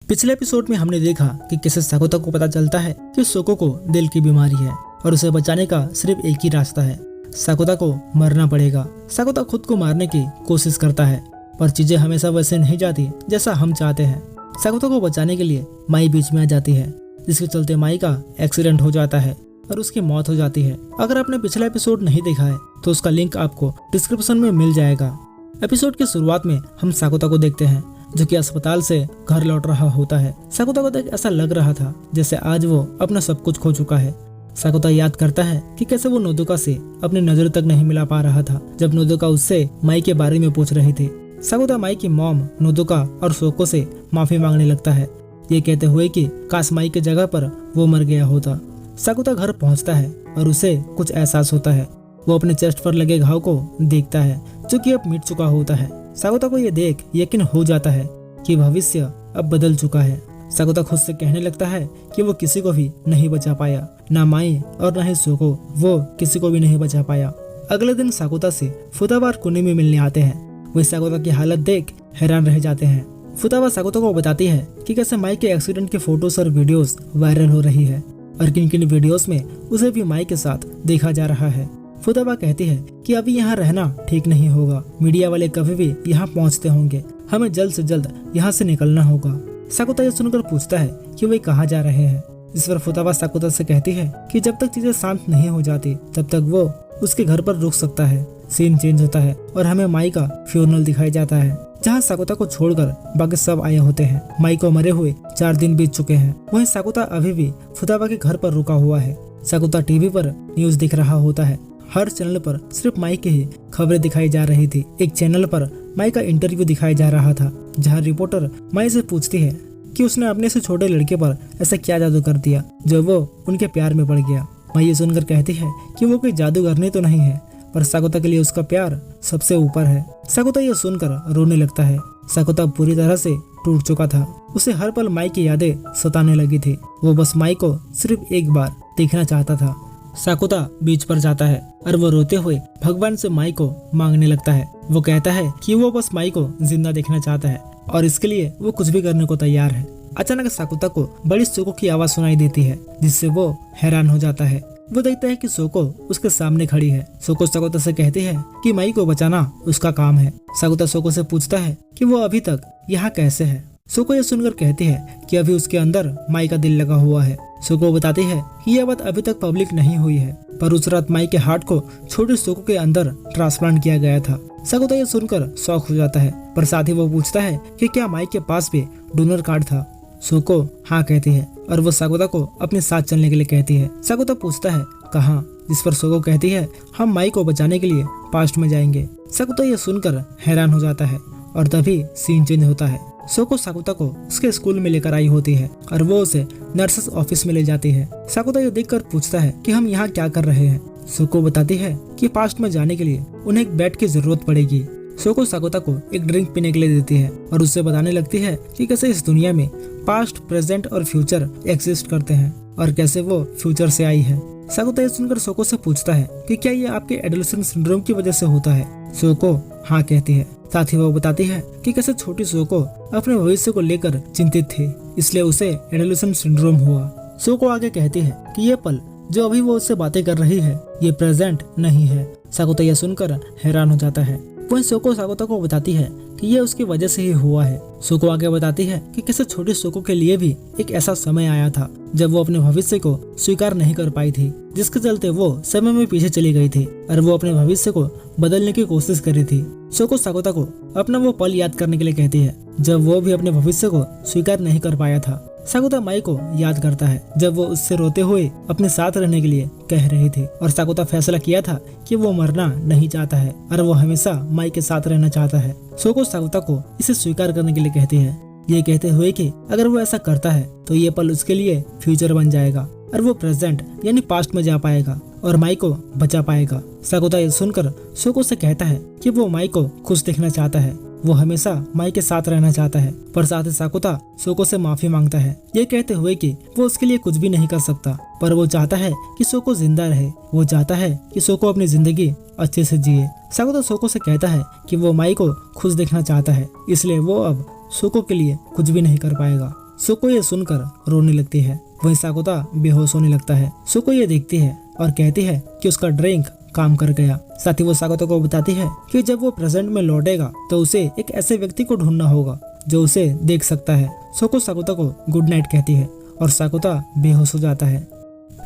पिछले एपिसोड में हमने देखा कि कैसे साकुता को पता चलता है कि सोको को दिल की बीमारी है और उसे बचाने का सिर्फ एक ही रास्ता है, साकुता को मरना पड़ेगा। साकुता खुद को मारने की कोशिश करता है पर चीजें हमेशा वैसे नहीं जाती जैसा हम चाहते हैं। साकुता को बचाने के लिए माई बीच में आ जाती है, जिसके चलते माई का एक्सीडेंट हो जाता है और उसकी मौत हो जाती है। अगर आपने पिछला एपिसोड नहीं देखा है तो उसका लिंक आपको डिस्क्रिप्शन में मिल जाएगा। एपिसोड की शुरुआत में हम साकुता को देखते हैं जो कि अस्पताल से घर लौट रहा होता है। साकुता को देख ऐसा लग रहा था जैसे आज वो अपना सब कुछ खो चुका है। साकुता याद करता है कि कैसे वो नोदोका से अपनी नजर तक नहीं मिला पा रहा था जब नोदोका उससे माई के बारे में पूछ रही थी। साकुता माई की मॉम नोदोका और सोको से माफी मांगने लगता है, ये कहते हुए कि काश माई के जगह पर वो मर गया होता। साकुता घर पहुंचता है और उसे कुछ एहसास होता है। वो अपने चेस्ट पर लगे घाव को देखता है जो कि अब मिट चुका होता है। साकुता को ये देख यकीन हो जाता है कि भविष्य अब बदल चुका है। साकुता खुद से कहने लगता है कि वो किसी को भी नहीं बचा पाया, ना माई और ना ही सोको, वो किसी को भी नहीं बचा पाया। अगले दिन साकुता से फुताबा और कुनिमी मिलने आते हैं। वे साकुता की हालत देख हैरान रह जाते हैं। फुताबा साकुता को बताती है कि कैसे माई के एक्सीडेंट की फोटोज और वीडियोस वायरल हो रही है और किन किन वीडियोस में उसे भी माई के साथ देखा जा रहा है। फुताबा कहती है कि अभी यहाँ रहना ठीक नहीं होगा, मीडिया वाले कभी भी यहाँ पहुँचते होंगे, हमें जल्द से जल्द यहाँ से निकलना होगा। साकुता ये सुनकर पूछता है कि वे कहाँ जा रहे हैं। इस पर फुताबा साकुता से कहती है कि जब तक चीजें शांत नहीं हो जाती तब तक वो उसके घर पर रुक सकता है। सीन चेंज होता है और हमें माई का फ्यूनरल दिखाया जाता है जहाँ साकुता को छोड़कर बाकी सब आए होते हैं। माई को मरे हुए 4 दिन बीत चुके हैं। वहीं साकुता अभी भी फुताबा के घर पर रुका हुआ है। साकुता टीवी पर न्यूज दिख रहा होता है। हर चैनल पर सिर्फ माई की ही खबरें दिखाई जा रही थी। एक चैनल पर माई का इंटरव्यू दिखाया जा रहा था जहाँ रिपोर्टर माई से पूछती है कि उसने अपने से छोटे लड़के पर ऐसा क्या जादू कर दिया जो वो उनके प्यार में पड़ गया। माई ये सुनकर कहती है कि वो कोई जादूगरनी तो नहीं है पर साकुता के लिए उसका प्यार सबसे ऊपर है। साकुता ये सुनकर रोने लगता है। साकुता पूरी तरह से टूट चुका था। उसे हर पल माई की यादें सताने लगी थी। वो बस माई को सिर्फ एक बार देखना चाहता था। साकुता बीच पर जाता है और वो रोते हुए भगवान से माई को मांगने लगता है। वो कहता है कि वो बस माई को जिंदा देखना चाहता है और इसके लिए वो कुछ भी करने को तैयार है। अचानक साकुता को बड़ी सोको की आवाज सुनाई देती है जिससे वो हैरान हो जाता है। वो देखता है कि सोको उसके सामने खड़ी है। सोको साकुता से कहती है कि माई को बचाना उसका काम है। साकुता सोको से पूछता है कि वो अभी तक यहाँ कैसे है। सोको ये सुनकर कहती है कि अभी उसके अंदर माई का दिल लगा हुआ है। सोको बताती है कि यह बात अभी तक पब्लिक नहीं हुई है पर उस रात माई के हार्ट को छोटे सोको के अंदर ट्रांसप्लांट किया गया था। साकुता ये सुनकर शौक हो जाता है पर साथ ही वो पूछता है कि क्या माई के पास भी डोनर कार्ड था। सोको हाँ कहती है और वो साकुता को अपने साथ चलने के लिए कहती है। साकुता पूछता है कहाँ, जिस पर सोको कहती है हम माई को बचाने के लिए पास्ट में जाएंगे। साकुता ये सुनकर हैरान हो जाता है और तभी सीन चेंज होता है। सोको साकुता को उसके स्कूल में लेकर आई होती है और वो उसे नर्सेस ऑफिस में ले जाती है। साकुता ये देखकर पूछता है कि हम यहाँ क्या कर रहे हैं। सोको बताती है कि पास्ट में जाने के लिए उन्हें एक बेड की जरूरत पड़ेगी। सोको साकुता को एक ड्रिंक पीने के लिए देती है और उससे बताने लगती है कि कैसे इस दुनिया में पास्ट, प्रेजेंट और फ्यूचर एग्जिस्ट करते हैं और कैसे वो फ्यूचर से आई है। साकुता ये सुनकर सोको से पूछता है कि क्या ये आपके एडोलेसेंट सिंड्रोम की वजह से होता है। सोको हाँ कहती है। साथ ही वो बताती है कि कैसे छोटी सोको अपने भविष्य को लेकर चिंतित थी, इसलिए उसे एडोलेसेंट सिंड्रोम हुआ। सोको आगे कहती है कि ये पल जो अभी वो उससे बातें कर रही है ये प्रेजेंट नहीं है। साकुता यह सुनकर हैरान हो जाता है। वहीं सोको साकुता को बताती है कि यह उसकी वजह से ही हुआ है। सोको आगे बताती है कि कैसे छोटी सोको के लिए भी एक ऐसा समय आया था जब वो अपने भविष्य को स्वीकार नहीं कर पाई थी, जिसके चलते वो समय में पीछे चली गई थी और वो अपने भविष्य को बदलने की कोशिश कर रही थी। सोको साकुता को अपना वो पल याद करने के लिए कहती है जब वो भी अपने भविष्य को स्वीकार नहीं कर पाया था। साकुता माई को याद करता है जब वो उससे रोते हुए अपने साथ रहने के लिए कह रही थी और साकुता फैसला किया था कि वो मरना नहीं चाहता है और वो हमेशा माई के साथ रहना चाहता है। सोको साकुता को इसे स्वीकार करने के लिए कहती है, ये कहते हुए कि अगर वो ऐसा करता है तो ये पल उसके लिए फ्यूचर बन जाएगा और वो प्रेजेंट यानी पास्ट में जा पाएगा और माई को बचा पाएगा। साकुता ये सुनकर सोको से कहता है कि वो माई को खुश देखना चाहता है, वो हमेशा माई के साथ रहना चाहता है पर साथ ही साकुता सोको से माफी मांगता है, ये कहते हुए कि वो उसके लिए कुछ भी नहीं कर सकता पर वो चाहता है कि सोको जिंदा रहे। वो चाहता है कि सोको अपनी जिंदगी अच्छे से जिए। साकुता सोको से कहता है कि वो माई को खुश देखना चाहता है, इसलिए वो अब सोको के लिए कुछ भी नहीं कर पाएगा। सुको ये सुनकर रोने लगती है। वहीं साकुता बेहोश होने लगता है। सुको ये देखती है और कहती है कि उसका ड्रिंक काम कर गया। साथ ही वो साकुता को बताती है कि जब वो प्रेजेंट में लौटेगा तो उसे एक ऐसे व्यक्ति को ढूंढना होगा जो उसे देख सकता है। सुको साकुता को गुड नाइट कहती है और साकुता बेहोश हो जाता है।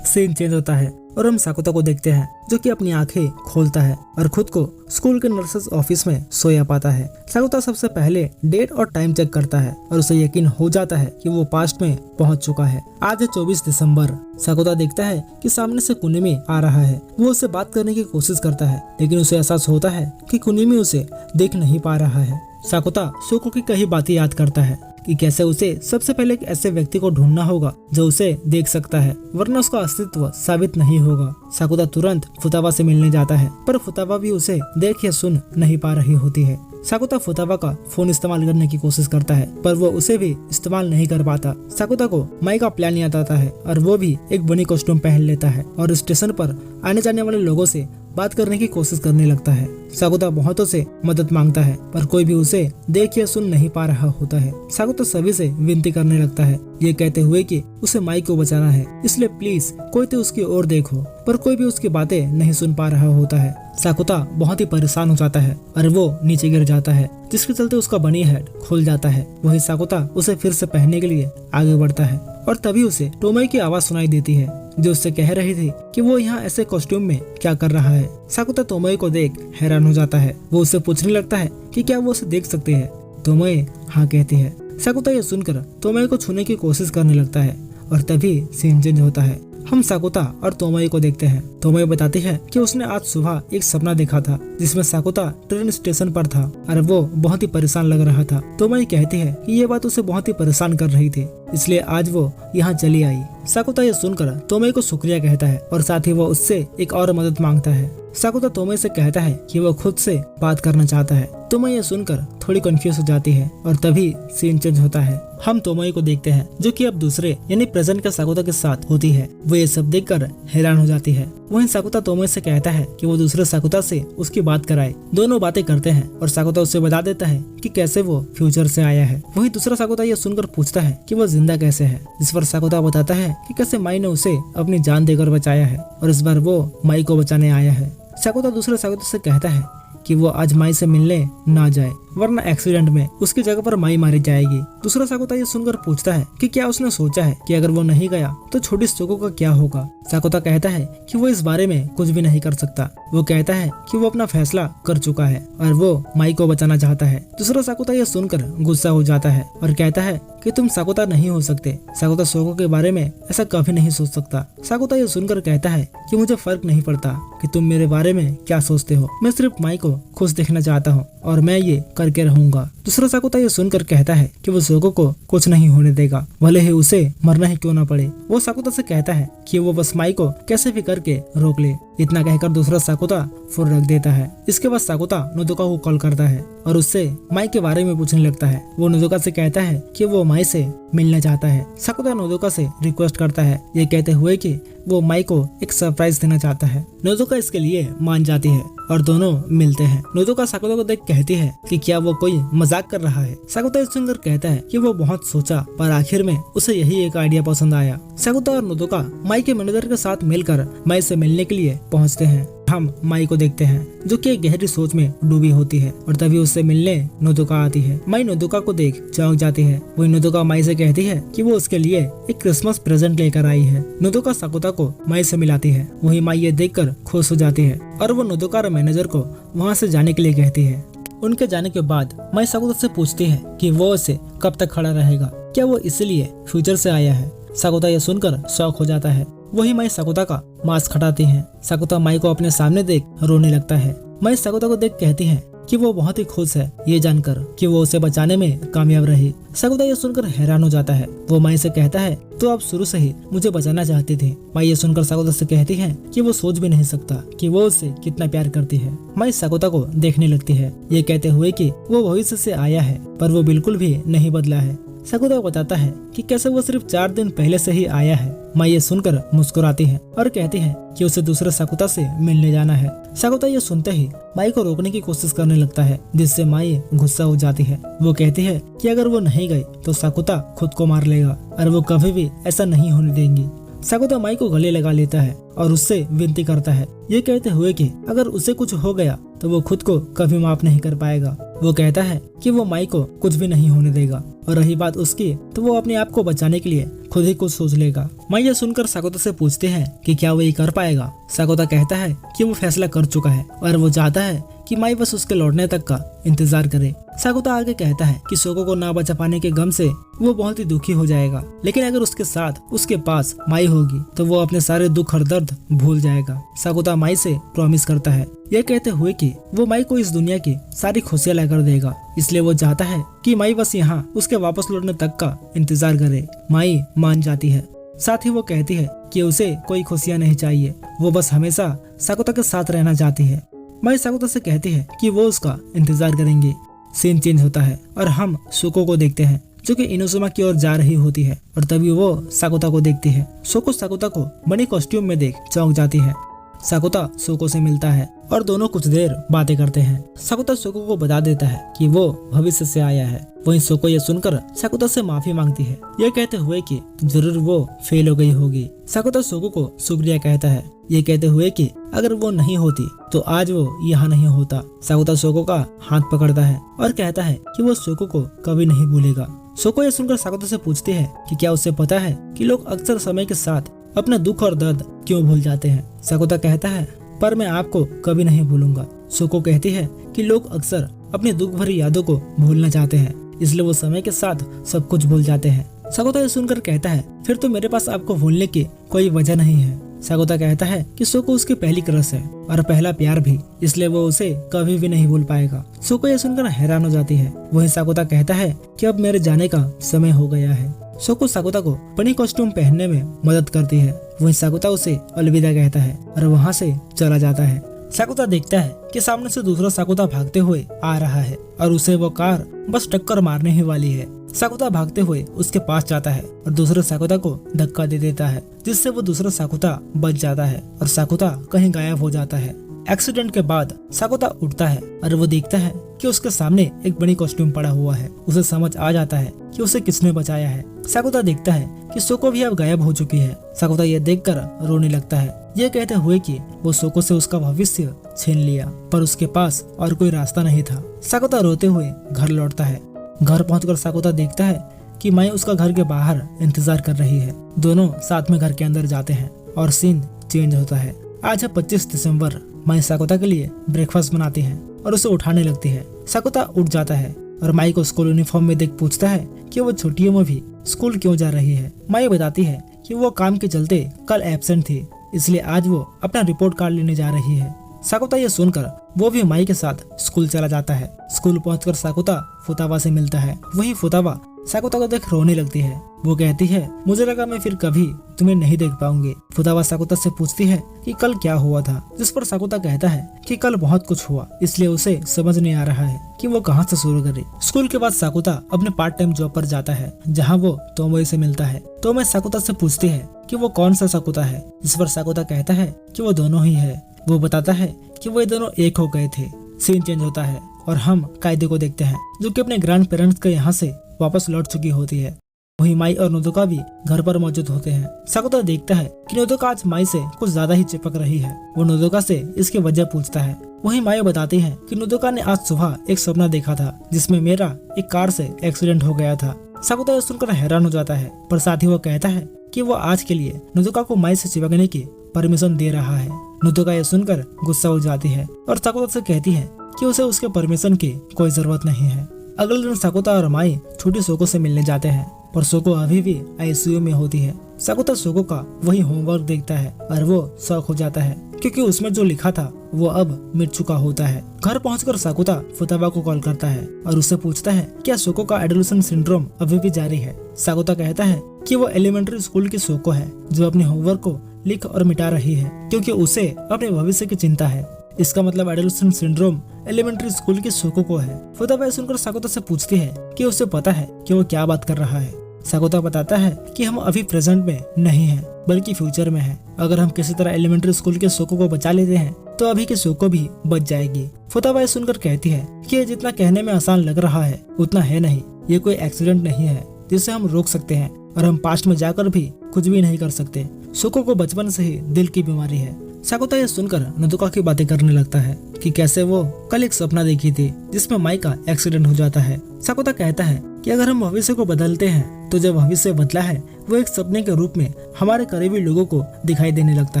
सीन चेंज होता है और हम साकुता को देखते हैं जो कि अपनी आंखें खोलता है और खुद को स्कूल के नर्सेस ऑफिस में सोया पाता है। साकुता सबसे पहले डेट और टाइम चेक करता है और उसे यकीन हो जाता है कि वो पास्ट में पहुंच चुका है। आज है 24 दिसंबर। साकुता देखता है कि सामने से कुनिमी आ रहा है। वो उससे बात करने की कोशिश करता है लेकिन उसे एहसास होता है कि कुनिमी उसे देख नहीं पा रहा है। साकुता सुको की कई बातें याद करता है कि कैसे उसे सबसे पहले एक ऐसे व्यक्ति को ढूंढना होगा जो उसे देख सकता है, वरना उसका अस्तित्व साबित नहीं होगा। साकुता तुरंत फुतावा से मिलने जाता है पर फुतावा भी उसे देख या सुन नहीं पा रही होती है। साकुता फुतावा का फोन इस्तेमाल करने की कोशिश करता है पर वो उसे भी इस्तेमाल नहीं कर पाता। साकुता को माई का प्लान याद आता है और वो भी एक बनी कॉस्ट्यूम पहन लेता है और स्टेशन पर आने जाने वाले लोगों से बात करने की कोशिश करने लगता है। साकुता बहुतों से मदद मांगता है पर कोई भी उसे देख या सुन नहीं पा रहा होता है। साकुता सभी से विनती करने लगता है ये कहते हुए कि उसे माई को बचाना है, इसलिए प्लीज कोई तो उसकी ओर देखो, पर कोई भी उसकी बातें नहीं सुन पा रहा होता है। साकुता बहुत ही परेशान हो जाता है और वो नीचे गिर जाता है जिसके चलते उसका बनी हेड खुल जाता है। वही साकुता उसे फिर से पहनने के लिए आगे बढ़ता है और तभी उसे टोमई की आवाज सुनाई देती है जो उससे कह रही थी कि वो यहाँ ऐसे कॉस्ट्यूम में क्या कर रहा है। साकुता तोमई को देख हैरान हो जाता है। वो उससे पूछने लगता है कि क्या वो उसे देख सकती है। तोमई हाँ कहती है। साकुता ये सुनकर तोमई को छूने की कोशिश करने लगता है और तभी सीन चेंज होता है। हम साकुता और तोमई को देखते हैं। तोमई बताती है कि उसने आज सुबह एक सपना देखा था जिसमें साकुता ट्रेन स्टेशन पर था और वो बहुत ही परेशान लग रहा था। तोमई कहती है कि ये बात उसे बहुत ही परेशान कर रही थी, इसलिए आज वो यहाँ चली आई। साकुता ये सुनकर तोमई को शुक्रिया कहता है और साथ ही वो उससे एक और मदद मांगता है। साकुता तोमई से कहता है कि वो खुद से बात करना चाहता है। तोमई ये सुनकर थोड़ी कंफ्यूज हो जाती है और तभी सीन चेंज होता है। हम तोमई को देखते हैं जो कि अब दूसरे यानी प्रेजेंट के साकुता के साथ होती है। वो ये सब देखकर हैरान हो जाती है। वहीं साकुता तोमई से कहता है कि वो दूसरे साकुता से उसकी बात कराए। दोनों बातें करते हैं और साकुता उससे बता देता है कि कैसे वो फ्यूचर से आया है। वहीं दूसरा साकुता ये सुनकर पूछता है कि वो जिंदा कैसे है। इस पर साकुता बताता है कि कैसे माई ने उसे अपनी जान देकर बचाया है और इस बार वो माई को बचाने आया है। साकुता दूसरे साकुता से कहता है कि वो आज माई से मिलने ना जाए, वरना एक्सीडेंट में उसकी जगह पर माई मारी जाएगी। दूसरा साकुता ये सुनकर पूछता है कि क्या उसने सोचा है कि अगर वो नहीं गया तो छोटी सुको का क्या होगा। साकुता कहता है कि वो इस बारे में कुछ भी नहीं कर सकता। वो कहता है कि वो अपना फैसला कर चुका है और वो माई को बचाना चाहता है। दूसरा साकुता ये सुनकर गुस्सा हो जाता है और कहता है कि तुम साकुता नहीं हो सकते। साकुता सोको के बारे में ऐसा कभी नहीं सोच सकता। साकुता ये सुनकर कहता है कि मुझे फर्क नहीं पड़ता कि तुम मेरे बारे में क्या सोचते हो, मैं सिर्फ माई को खुश देखना चाहता हूँ और मैं ये करके रहूंगा। दूसरा साकुता ये सुनकर कहता है कि वो सोको को कुछ नहीं होने देगा, भले ही उसे मरना ही क्यों ना पड़े। वो साकुता से कहता है कि वो बस माई को कैसे भी करके रोक ले। इतना कहकर दूसरा साकुता फोन रख देता है। इसके बाद साकुता नोदोका को कॉल करता है और उससे माई के बारे में पूछने लगता है। वो नोदोका से कहता है कि वो माई से मिलना चाहता है। साकुता नोदोका से रिक्वेस्ट करता है ये कहते हुए कि वो माई को एक सरप्राइज देना चाहता है। नोदोका इसके लिए मान जाती है और दोनों मिलते हैं। नोदोका साकुता को देख कहती है कि क्या वो कोई मजाक कर रहा है। साकुता इस सुनकर कहता है कि वो बहुत सोचा पर आखिर में उसे यही एक आइडिया पसंद आया। साकुता और नोदोका माई के मैनेजर के साथ मिलकर माई से मिलने के लिए पहुंचते हैं। हम माई को देखते हैं जो कि एक गहरी सोच में डूबी होती है और तभी उससे मिलने नोदोका आती है। माई नोदोका को देख चौंक जाती है। वही नोदोका माई से कहती है कि वो उसके लिए एक क्रिसमस प्रेजेंट लेकर आई है। नोदोका साकुता को माई से मिलाती है। वही माई ये देखकर खुश हो जाती है और वो नोदोका और मैनेजर को वहाँ से जाने के लिए कहती है। उनके जाने के बाद माई साकुता से पूछती है कि वो उसे कब तक खड़ा रहेगा, क्या वो इसलिए फ्यूचर से आया है। साकुता ये सुनकर शॉक हो जाता है। वही माई साकुता का मास्क हटाती है। साकुता माई को अपने सामने देख रोने लगता है। माई साकुता को देख कहती है कि वो बहुत ही खुश है ये जानकर कि वो उसे बचाने में कामयाब रही। साकुता ये सुनकर हैरान हो जाता है। वो माई से कहता है तो आप शुरू से ही मुझे बचाना चाहती थी। माई ये सुनकर साकुता से कहती है कि वो सोच भी नहीं सकता कि वो उससे कितना प्यार करती है। माई साकुता को देखने लगती है ये कहते हुए कि वो भविष्य से आया है पर वो बिल्कुल भी नहीं बदला है। साकुता बताता है कि कैसे वो सिर्फ 4 दिन पहले से ही आया है। माई ये सुनकर मुस्कुराती है और कहती है कि उसे दूसरे साकुता से मिलने जाना है। साकुता ये सुनते ही माई को रोकने की कोशिश करने लगता है, जिससे माई गुस्सा हो जाती है। वो कहती है कि अगर वो नहीं गई तो साकुता खुद को मार लेगा और वो कभी भी ऐसा नहीं होने देंगी। साकुता माई को गले लगा लेता है और उससे विनती करता है, ये कहते हुए कि अगर उसे कुछ हो गया तो वो खुद को कभी माफ नहीं कर पाएगा। वो कहता है कि वो माई को कुछ भी नहीं होने देगा और रही बात उसकी तो वो अपने आप को बचाने के लिए खुद ही कुछ सोच लेगा। माई ये सुनकर साकुता से पूछते हैं कि क्या वो ये कर पाएगा। साकुता कहता है कि वो फैसला कर चुका है और वो चाहता है कि माई बस उसके लौटने तक का इंतजार करे। साकुता आगे कहता है कि सोको को ना बचा पाने के गम से वो बहुत ही दुखी हो जाएगा, लेकिन अगर उसके साथ उसके पास माई होगी तो वो अपने सारे दुख और दर्द भूल जाएगा। साकुता माई से प्रॉमिस करता है, ये कहते हुए कि वो माई को इस दुनिया की सारी खुशियां लाकर देगा। इसलिए वो चाहता है कि माई बस यहाँ उसके वापस लौटने तक का इंतजार करे। माई मान जाती है। साथ ही वो कहती है कि उसे कोई खुशियां नहीं चाहिए, वो बस हमेशा साकुता के साथ रहना चाहती है। माई साकुता से कहती है कि वो उसका इंतजार करेंगे। सीन चेंज होता है और हम सोको को देखते हैं जो कि इनोजुमा की ओर जा रही होती है और तभी वो साकुता को देखती है। सोको साकुता को बनी कॉस्ट्यूम में देख चौंक जाती है। साकुता सोको से मिलता है और दोनों कुछ देर बातें करते हैं। साकुता सोको को बता देता है कि वो भविष्य से आया है। वहीं सोको ये सुनकर साकुता से माफी मांगती है, ये कहते हुए कि जरूर वो फेल हो गई होगी। साकुता सोको को शुक्रिया कहता है, ये कहते हुए कि अगर वो नहीं होती तो आज वो यहाँ नहीं होता। साकुता सोको का हाथ पकड़ता है और कहता है कि वो सोको को कभी नहीं भूलेगा। सोको ये सुनकर साकुता से पूछती है कि क्या उसे पता है कि लोग अक्सर समय के साथ अपने दुख और दर्द क्यों भूल जाते हैं। साकुता कहता है, पर मैं आपको कभी नहीं भूलूंगा। सोको कहती है कि लोग अक्सर अपनी दुख भरी यादों को भूलना चाहते हैं, इसलिए वो समय के साथ सब कुछ भूल जाते हैं। साकुता ये सुनकर कहता है, फिर तो मेरे पास आपको भूलने की कोई वजह नहीं है। साकुता कहता है कि सोको उसकी पहली क्रश है और पहला प्यार भी, इसलिए वो उसे कभी भी नहीं भूल पाएगा। सोको ये सुनकर हैरान हो जाती है। वहीं साकुता कहता है कि अब मेरे जाने का समय हो गया है। सोको साकुता को बनी कॉस्ट्यूम पहनने में मदद करती है। वहीं साकुता उसे अलविदा कहता है और वहाँ से चला जाता है। साकुता देखता है कि सामने से दूसरा साकुता भागते हुए आ रहा है और उसे वो कार बस टक्कर मारने ही वाली है। साकुता भागते हुए उसके पास जाता है और दूसरे साकुता को धक्का दे देता है, जिससे वो दूसरा साकुता बच जाता है और साकुता कहीं गायब हो जाता है। एक्सीडेंट के बाद साकुता उठता है और वो देखता है कि उसके सामने एक बड़ी कॉस्ट्यूम पड़ा हुआ है। उसे समझ आ जाता है कि उसे किसने बचाया है। साकुता देखता है कि सोको भी अब गायब हो चुकी है। साकुता ये देखकर रोने लगता है, ये कहते हुए कि वो सोको से उसका भविष्य छीन लिया, पर उसके पास और कोई रास्ता नहीं था। साकुता रोते हुए घर लौटता है। घर पहुंचकर साकुता देखता है कि माई उसका घर के बाहर इंतजार कर रही है। दोनों साथ में घर के अंदर जाते हैं और सीन चेंज होता है। आज है 25 दिसंबर। माई साकुता के लिए ब्रेकफास्ट बनाती है और उसे उठाने लगती है। साकुता उठ जाता है और माई को स्कूल यूनिफॉर्म में देख पूछता है कि वो छुट्टियों में भी स्कूल क्यों जा रही है। माई बताती है कि वो काम के चलते कल एब्सेंट थी, इसलिए आज वो अपना रिपोर्ट कार्ड लेने जा रही है। साकुता ये सुनकर वो भी माई के साथ स्कूल चला जाता है। स्कूल पहुंचकर साकुता फुतावा से मिलता है। वहीं फुतावा साकुता को देख रोने लगती है। वो कहती है, मुझे लगा मैं फिर कभी तुम्हें नहीं देख पाऊंगी। फुतावा साकुता से पूछती है कि कल क्या हुआ था, जिस पर साकुता कहता है कि कल बहुत कुछ हुआ, इसलिए उसे समझ नहीं आ रहा है कि वो कहां से शुरू करे। स्कूल के बाद साकुता अपने पार्ट टाइम जॉब पर जाता है, जहां वो तोमोई से मिलता है। तोमोई साकुता से पूछती है कि वो कौन सा साकुता है, जिस पर साकुता कहता है कि वो दोनों ही है। वो बताता है कि वो दोनों एक हो गए थे। सीन चेंज होता है और हम कायदे को देखते हैं, जो कि अपने ग्रैंड पेरेंट्स के यहाँ से वापस लौट चुकी होती है। वहीं माई और नोदोका भी घर पर मौजूद होते हैं। साकुता देखता है कि नोदोका आज माई से कुछ ज्यादा ही चिपक रही है। वो नोदोका से इसकी वजह पूछता है। वहीं माई बताती है कि नोदोका ने आज सुबह एक सपना देखा था, जिसमें मेरा एक कार से एक्सीडेंट हो गया था। साकुता ये सुनकर हैरान हो जाता है, पर साथ ही वो कहता है कि वो आज के लिए नोदोका को माई से चिपकने की परमिशन दे रहा है। नोदोका ये सुनकर गुस्सा हो जाती है और साकुता से कहती है कि उसे उसके परमिशन की कोई जरूरत नहीं है। अगले दिन साकुता और माई छोटी सोको से मिलने जाते हैं, पर सोको अभी भी आईसीयू में होती है। साकुता सोको का वही होमवर्क देखता है और वो शौक हो जाता है, क्योंकि उसमें जो लिखा था वो अब मिट चुका होता है। घर पहुंचकर साकुता फुतावा को कॉल करता है और उससे पूछता है क्या सोको का एडोलेसेंट सिंड्रोम अभी भी जारी है। साकुता कहता है कि वो एलिमेंट्री स्कूल की सोको है, जो अपने होमवर्क को लिख और मिटा रही है, क्योंकि उसे अपने भविष्य की चिंता है। इसका मतलब एडोलेसेंट सिंड्रोम एलिमेंट्री स्कूल की सोको को है। फुताबा यह सुनकर साकुता से पूछती है कि उसे पता है कि वो क्या बात कर रहा है। साकुता बताता है कि हम अभी प्रेजेंट में नहीं हैं बल्कि फ्यूचर में हैं। अगर हम किसी तरह एलिमेंट्री स्कूल के सोको को बचा लेते हैं तो अभी की सोको भी बच जाएगी। फुताबा यह सुनकर कहती है कि ये जितना कहने में आसान लग रहा है उतना है नहीं। ये कोई एक्सीडेंट नहीं है जिसे हम रोक सकते हैं और हम पास्ट में जाकर भी कुछ भी नहीं कर सकते। सोको को बचपन से ही दिल की बीमारी है। साकुता यह सुनकर नदुका की बातें करने लगता है कि कैसे वो कल एक सपना देखी थी जिसमें माई का एक्सीडेंट हो जाता है। साकुता कहता है कि अगर हम भविष्य को बदलते हैं तो जो भविष्य बदला है वो एक सपने के रूप में हमारे करीबी लोगों को दिखाई देने लगता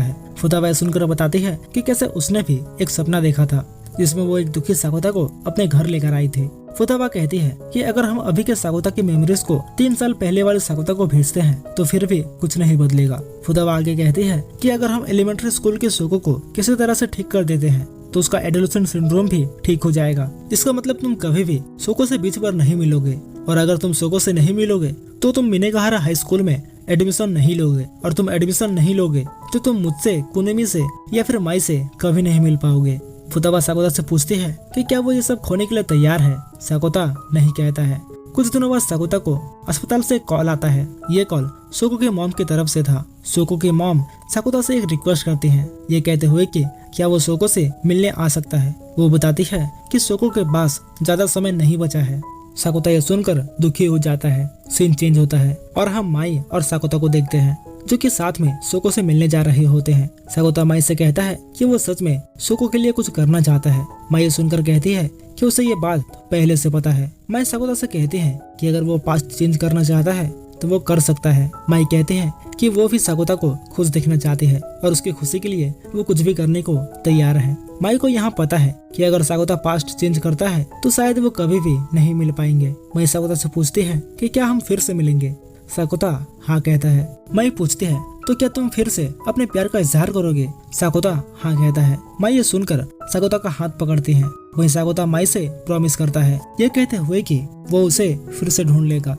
है। फुताबा यह सुनकर बताती है कि कैसे उसने भी एक सपना देखा था जिसमें वो एक दुखी साकुता को अपने घर लेकर आई थी। फुताबा कहती है कि अगर हम अभी के साकुता की मेमोरीज को 3 साल पहले वाले साकुता को भेजते हैं तो फिर भी कुछ नहीं बदलेगा। फुताबा आगे कहती है कि अगर हम एलिमेंट्री स्कूल के सोको को किसी तरह से ठीक कर देते हैं तो उसका एडोलेसेंट सिंड्रोम भी ठीक हो जाएगा। इसका मतलब तुम कभी भी सोको से बीच पर नहीं मिलोगे, और अगर तुम सोको से नहीं मिलोगे तो तुम मिनेगाहारा हाई स्कूल में एडमिशन नहीं लोगे, और तुम एडमिशन नहीं लोगे तो तुम मुझसे, कुनेमी से या फिर माई से कभी नहीं मिल पाओगे। फुताबा साकुता से पूछती है कि क्या वो ये सब खोने के लिए तैयार है। साकुता नहीं कहता है। कुछ दिनों बाद साकुता को अस्पताल से एक कॉल आता है। ये कॉल सोको के मॉम की तरफ से था। सोको की मॉम साकुता से एक रिक्वेस्ट करती है, ये कहते हुए कि क्या वो सोको से मिलने आ सकता है। वो बताती है कि सोको के पास ज्यादा समय नहीं बचा है। साकुता ये सुनकर दुखी हो जाता है। सीन चेंज होता है और हम माई और साकुता को देखते हैं जो कि साथ में सोको से मिलने जा रहे होते हैं। साकुता माई से कहता है कि वो सच में सोको के लिए कुछ करना चाहता है। माई सुनकर कहती है कि उसे ये बात पहले से पता है। माई साकुता से कहती है कि अगर वो पास्ट चेंज करना चाहता है तो वो कर सकता है। माई कहते हैं कि वो भी साकुता को खुश देखना चाहती है और उसकी खुशी के लिए वो कुछ भी करने को तैयार है। माई को यहाँ पता है कि अगर साकुता पास्ट चेंज करता है तो शायद वो कभी भी नहीं मिल पाएंगे। माई साकुता से पूछती है कि क्या हम फिर से मिलेंगे। साकुता हाँ कहता है। माई पूछती है तो क्या तुम फिर से अपने प्यार का इजहार करोगे। साकुता हाँ कहता है। माई ये सुनकर साकुता का हाथ पकड़ती है। वहीं साकुता माई से प्रॉमिस करता है, ये कहते हुए कि वो उसे फिर से ढूंढ लेगा।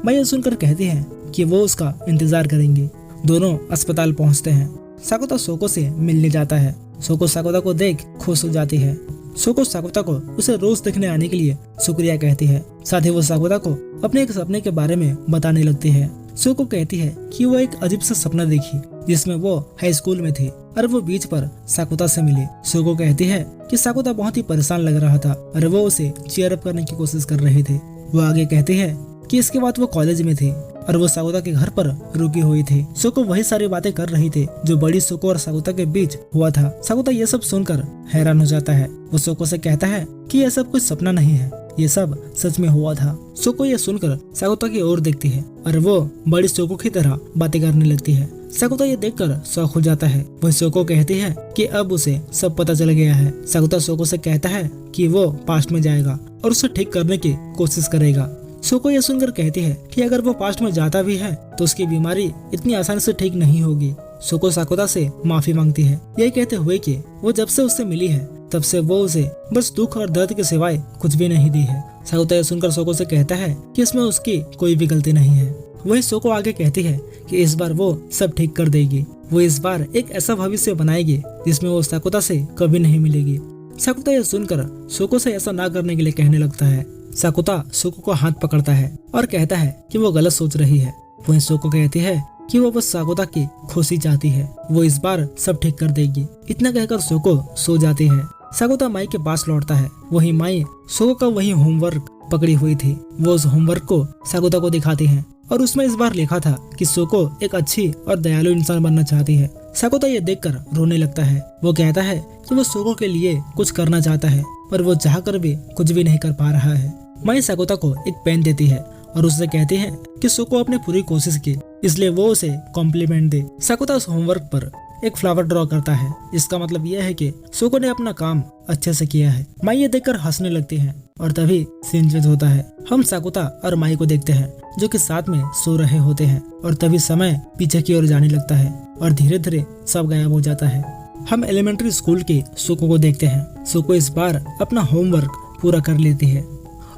माई ये सुनकर कहती है कि वो उसका इंतजार करेंगे। दोनों अस्पताल पहुंचते हैं। साकुता सोको से मिलने जाता है। सोको साकुता को देख खुश हो जाती है। सोको साकुता को उसे रोज देखने आने के लिए शुक्रिया कहती है। साथ ही वो साकुता को अपने एक सपने के बारे में बताने लगती है। सोको कहती है कि वो एक अजीब सा सपना देखी जिसमें वो हाई स्कूल में थी और वो बीच पर साकुता से मिली। सोको कहती है कि साकुता बहुत ही परेशान लग रहा था और वो उसे चीयर अप करने की कोशिश कर रहे थे। वो आगे कहती है कि इसके बाद वो कॉलेज में थी और वो साकुता के घर पर रुकी हुई थी। सोको वही सारी बातें कर रही थी जो बड़ी सोको और साकुता के बीच हुआ था। साकुता ये सब सुनकर हैरान हो जाता है। वो सोको से कहता है कि यह सब कोई सपना नहीं है, ये सब सच में हुआ था। सोको ये सुनकर साकुता की ओर देखती है और वो बड़ी सोको की तरह बातें करने लगती है। साकुता ये देखकर शौक हो जाता है। वही सोको कहती है कि अब उसे सब पता चल गया है। साकुता सोको से कहता है कि वो पास्ट में जाएगा और उसे ठीक करने की कोशिश करेगा। सोको ये सुनकर कहती है कि अगर वो पास्ट में जाता भी है तो उसकी बीमारी इतनी आसानी से ठीक नहीं होगी। सोको साकुता से माफी मांगती है, यही कहते हुए कि वो जब से उससे मिली है तब से वो उसे बस दुख और दर्द के सिवाय कुछ भी नहीं दी है। साकुता ये सुनकर सोको से कहता है कि इसमें उसकी कोई भी गलती नहीं है। वही सोको आगे कहती है कि इस बार वो सब ठीक कर देगी। वो इस बार एक ऐसा भविष्य बनाएगी जिसमें वो साकुता से कभी नहीं मिलेगी। साकुता ये सुनकर सोको से ऐसा ना करने के लिए कहने लगता है। साकुता सोको को हाथ पकड़ता है और कहता है कि वो गलत सोच रही है। वहीं सोको कहती है कि वो बस साकुता की खुशी चाहती है, वो इस बार सब ठीक कर देगी। इतना कहकर सोको सो जाती है। साकुता माई के पास लौटता है। वही माई सोको का वही होमवर्क पकड़ी हुई थी। वो उस होमवर्क को साकुता को दिखाती है और उसमें इस बार लिखा था कि सोको एक अच्छी और दयालु इंसान बनना चाहती है। साकुता ये देखकर रोने लगता है। वो कहता है कि वो सोको के लिए कुछ करना चाहता है पर वो चाहकर भी कुछ भी नहीं कर पा रहा है। माई साकुता को एक पेन देती है और उससे कहती है कि सोको अपने पूरी कोशिश की, इसलिए वो उसे कॉम्प्लीमेंट दे। साकुता उस होमवर्क पर एक फ्लावर ड्रॉ करता है। इसका मतलब यह है कि सोको ने अपना काम अच्छे से किया है। माई ये देखकर हंसने लगती है और तभी सीन चेंज होता है। हम साकुता और माई को देखते हैं जो कि साथ में सो रहे होते हैं और तभी समय पीछे की ओर जाने लगता है और धीरे धीरे सब गायब हो जाता है। हम एलिमेंट्री स्कूल के सोको को देखते हैं। सोको इस बार अपना होमवर्क पूरा कर लेती है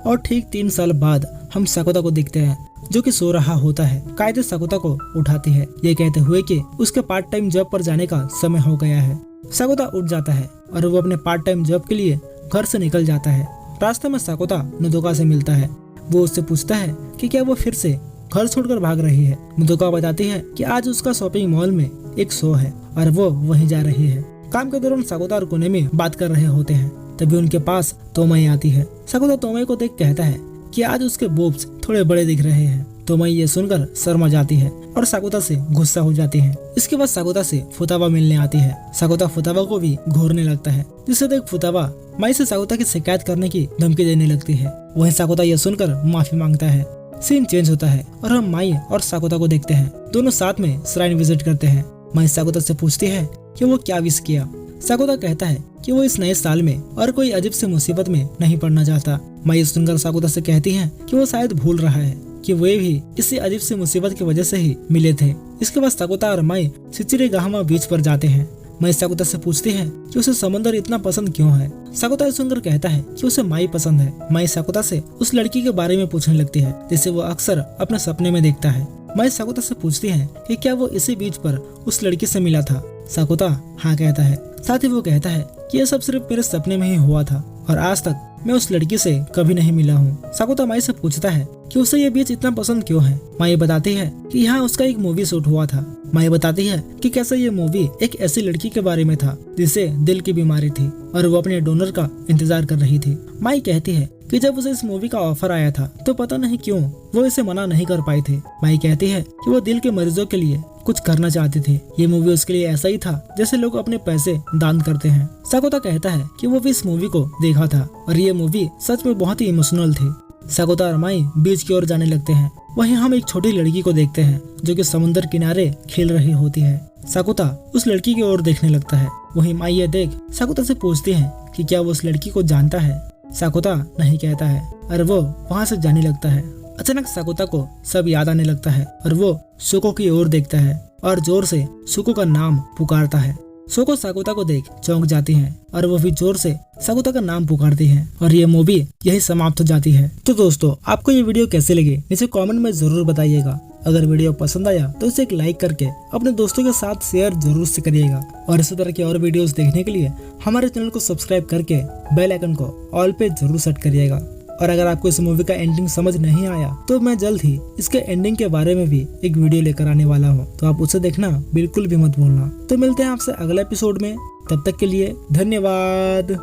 और ठीक 3 साल बाद हम साकुता को देखते हैं जो कि सो रहा होता है। कायदे साकुता को उठाती है, ये कहते हुए कि उसके पार्ट टाइम जॉब पर जाने का समय हो गया है। साकुता उठ जाता है और वो अपने पार्ट टाइम जॉब के लिए घर से निकल जाता है। रास्ते में साकोता नोदोका से मिलता है। वो उससे पूछता है कि क्या वो फिर से घर छोड़कर भाग रही है। नोदोका बताती है कि आज उसका शॉपिंग मॉल में एक शो है और वो वहीं जा रही है। काम के दौरान साकोता और कोनेमी बात कर रहे होते हैं, तभी उनके पास तोमई आती है। साकोता तोमई को देख कहता है कि आज उसके बोब्स थोड़े बड़े दिख रहे हैं। तोमई ये सुनकर शर्मा जाती है और साकोता से गुस्सा हो जाती है। इसके बाद साकोता से फुतावा मिलने आती है। साकोता फुतावा को भी घूरने लगता है, जिसे देख फुतावा माई से साकोता की शिकायत करने की धमकी देने लगती है। वहीं साकोता यह सुनकर माफी मांगता है। सीन चेंज होता है और हम माई और साकोता को देखते हैं। दोनों साथ में श्राइन विजिट करते हैं। माई साकोता से पूछती है कि वो क्या विश किया। साकोता कहता है कि वो इस नए साल में और कोई अजीब से मुसीबत में नहीं पड़ना चाहता। माई सुनकर साकोता से कहती है कि वो शायद भूल रहा है कि वे भी इसी अजीब से मुसीबत की वजह से ही मिले थे। इसके बाद साकोता और माई शिचिरेगामा बीच पर जाते हैं। माई साकोता से पूछती है कि उसे समंदर इतना पसंद क्यों है। साकोता सुनकर कहता है कि उसे माई पसंद है। माई साकोता से उस लड़की के बारे में पूछने लगती है जिसे वो अक्सर अपने सपने में देखता है। माई साकोता से पूछती है कि क्या वो इसी बीच पर उस लड़की से मिला था। साकोता हाँ कहता है। साथ ही वो कहता है कि यह सब सिर्फ मेरे सपने में ही हुआ था और आज तक मैं उस लड़की से कभी नहीं मिला हूँ। साकोता माई से पूछता है कि उसे ये बीच इतना पसंद क्यों है। माई बताती है कि यहाँ उसका एक मूवी शूट हुआ था। माई बताती है कि कैसे ये मूवी एक ऐसी लड़की के बारे में था जिसे दिल की बीमारी थी और वो अपने डोनर का इंतजार कर रही थी। माई कहती है कि जब उसे इस मूवी का ऑफर आया था तो पता नहीं क्यों वो इसे मना नहीं कर पाई थी। माई कहती है कि वो दिल के मरीजों के लिए कुछ करना चाहती थी। ये मूवी उसके लिए ऐसा ही था जैसे लोग अपने पैसे दान करते हैं। साकोता कहता है कि वो भी इस मूवी को देखा था और ये मूवी सच में बहुत ही इमोशनल थी। साकोता और माई बीच की ओर जाने लगते हैं। वहीं हम एक छोटी लड़की को देखते हैं जो कि समुद्र किनारे खेल रही होती है। साकोता उस लड़की की ओर देखने लगता है। वहीं माई ये देख साकोता से पूछती है कि क्या वो उस लड़की को जानता है। साकोता नहीं कहता है और वो वहाँ से जाने लगता है। अचानक साकोता को सब याद आने लगता है और वो सुको की ओर देखता है और जोर से सुको का नाम पुकारता है। सुको साकोता को देख चौंक जाती है और वो भी जोर से साकोता का नाम पुकारती है और ये मूवी यही समाप्त हो जाती है। तो दोस्तों, आपको ये वीडियो कैसे लगी नीचे कमेंट में जरूर बताइएगा। अगर वीडियो पसंद आया तो इसे एक लाइक करके अपने दोस्तों के साथ शेयर जरूर से करिएगा और इसी तरह की और वीडियोस देखने के लिए हमारे चैनल को सब्सक्राइब करके बेल आइकन को ऑल पे जरूर सेट करिएगा। और अगर आपको इस मूवी का एंडिंग समझ नहीं आया तो मैं जल्द ही इसके एंडिंग के बारे में भी एक वीडियो लेकर आने वाला हूँ, तो आप उसे देखना बिल्कुल भी मत भूलना। तो मिलते हैं आपसे अगले एपिसोड में, तब तक के लिए धन्यवाद।